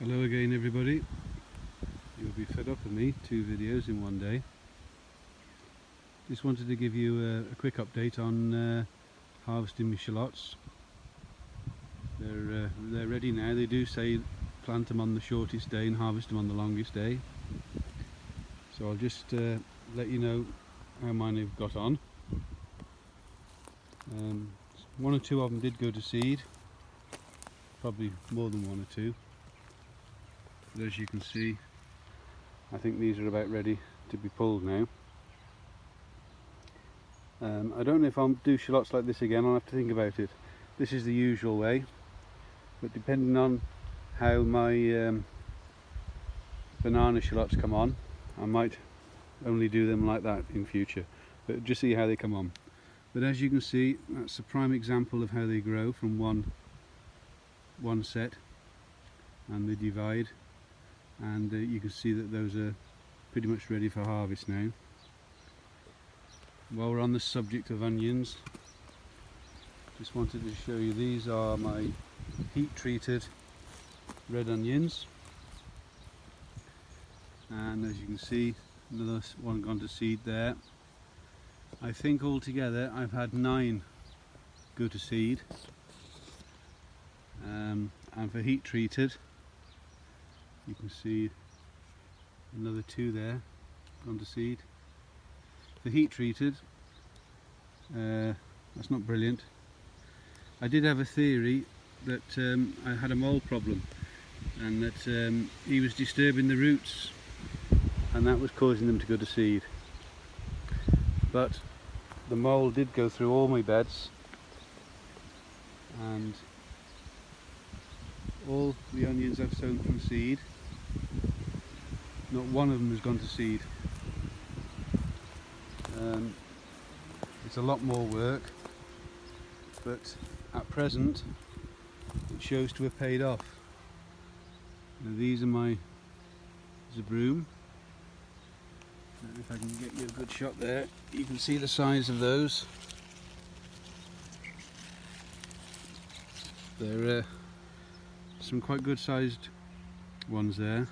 Hello again everybody. You'll be fed up with me, 2 videos in one day. Just wanted to give you a quick update on harvesting my shallots. They're ready now. They do say plant them on the shortest day and harvest them on the longest day. So I'll just let you know how mine have got on. 1 or 2 of them did go to seed, probably more than 1 or 2. But as you can see, I think these are about ready to be pulled now. I don't know if I'll do shallots like this again. I'll have to think about it. This is the usual way, but depending on how my banana shallots come on, I might only do them like that in future, but just see how they come on. But as you can see, that's a prime example of how they grow from one set, and they divide, and you can see that those are pretty much ready for harvest now. While we're on the subject of onions, just wanted to show you, these are my heat treated red onions, and as you can see, another one gone to seed there. I think altogether I've had 9 go to seed, and for heat treated you can see another 2 there gone to seed. For heat treated, that's not brilliant. I did have a theory that I had a mole problem, and that he was disturbing the roots, and that was causing them to go to seed. But the mole did go through all my beds, and all the onions I've sown from seed, not one of them has gone to seed. It's a lot more work, but at present it shows to have paid off. Now, these are my zabroom. If I can get you a good shot there, you can see the size of those. There are some quite good sized ones there,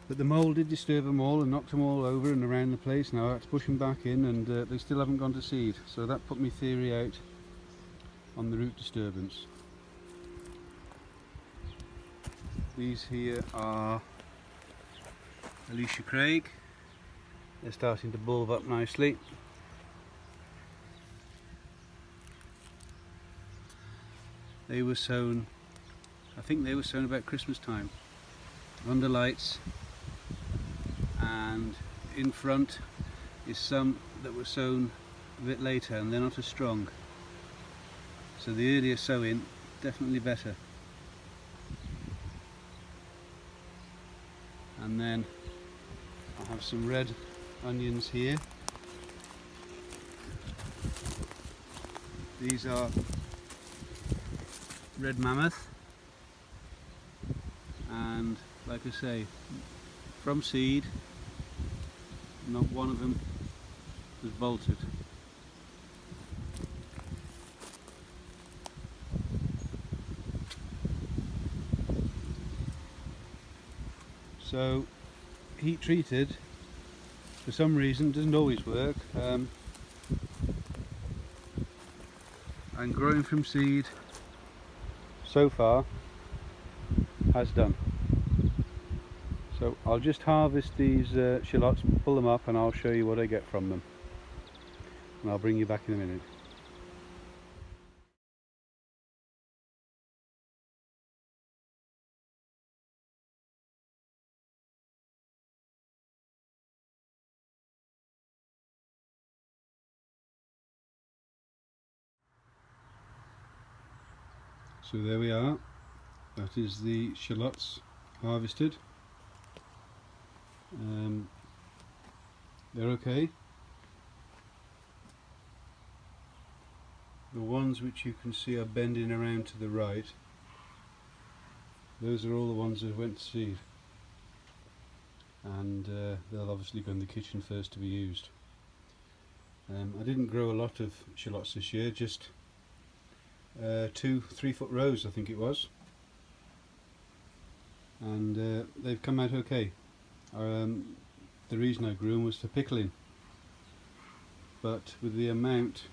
but the mole did disturb them all and knocked them all over and around the place. Now I had to push them back in, and they still haven't gone to seed, so that put my theory out on the root disturbance. These here are Alicia Craig. They're starting to bulb up nicely. They were sown, I think they were sown about Christmas time, under lights, and in front is some that were sown a bit later and they're not as strong. So the earlier sowing, definitely better. And then I have some red onions here. These are red mammoth, and like I say, from seed, not one of them was bolted. So heat treated, for some reason, doesn't always work, and growing from seed so far has done. So I'll just harvest these shallots, pull them up, and I'll show you what I get from them, and I'll bring you back in a minute. So there we are, that is the shallots harvested. They're okay. The ones which you can see are bending around to the right, those are all the ones that went to seed, and they'll obviously go in the kitchen first to be used. I didn't grow a lot of shallots this year, just 2 3-foot rows I think it was, and they've come out okay. The reason I grew them was for pickling, but with the amount,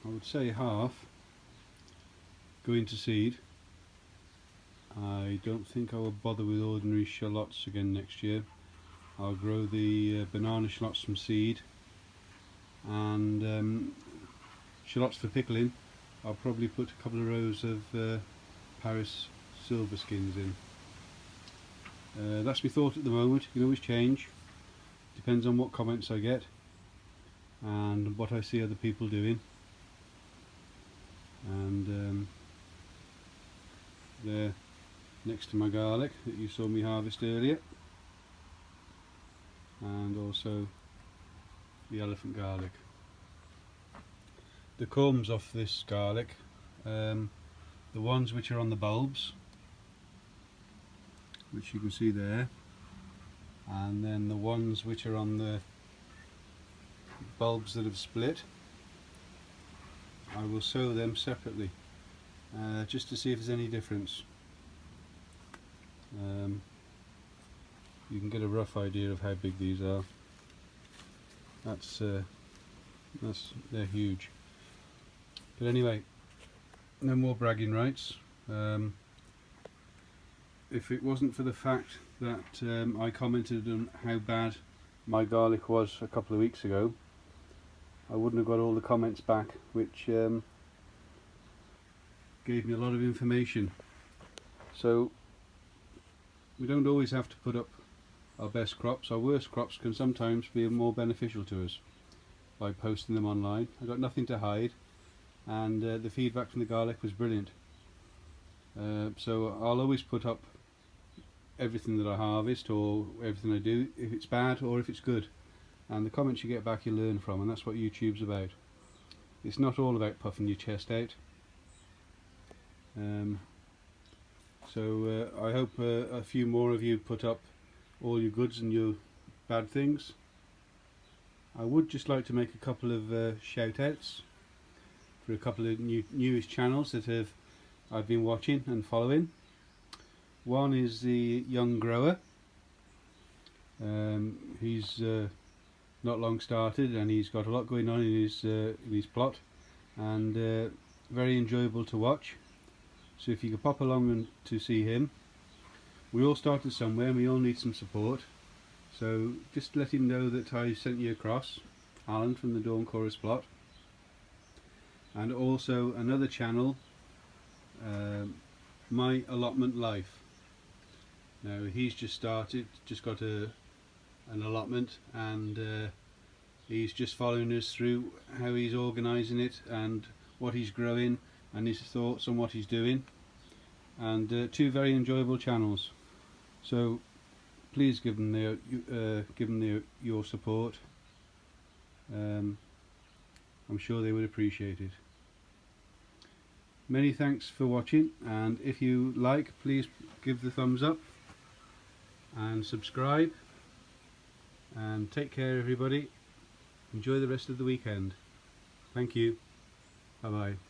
I would say half, going to seed, I don't think I will bother with ordinary shallots again next year. I'll grow the banana shallots from seed, and shallots for pickling I'll probably put a couple of rows of Paris silver skins in. That's my thought at the moment. You can always change, depends on what comments I get and what I see other people doing. And there next to my garlic that you saw me harvest earlier, and also the elephant garlic. The culms off this garlic, the ones which are on the bulbs, which you can see there, and then the ones which are on the bulbs that have split, I will sow them separately just to see if there's any difference. You can get a rough idea of how big these are. They're huge. But anyway, no more bragging rights. If it wasn't for the fact that I commented on how bad my garlic was a couple of weeks ago, I wouldn't have got all the comments back, which gave me a lot of information. So we don't always have to put up our best crops. Our worst crops can sometimes be more beneficial to us by posting them online. I got nothing to hide, and the feedback from the garlic was brilliant. So I'll always put up everything that I harvest or everything I do, if it's bad or if it's good, and the comments you get back you learn from, and that's what YouTube's about. It's not all about puffing your chest out. So I hope a few more of you put up all your goods and your bad things. I would just like to make a couple of shout outs for a couple of newest channels that I've been watching and following. One is the Young Grower. He's not long started, and he's got a lot going on in his plot, and very enjoyable to watch. So if you could pop along and to see him. We all started somewhere and we all need some support, so just let him know that I sent you across, Alan from the Dawn Chorus plot. And also another channel, My Allotment Life. Now he's just started, just got an allotment, and he's just following us through how he's organising it and what he's growing and his thoughts on what he's doing, and two very enjoyable channels. So please give them your support. I'm sure they would appreciate it. Many thanks for watching, and if you like, please give the thumbs up and subscribe, and take care everybody. Enjoy the rest of the weekend. Thank you. Bye bye.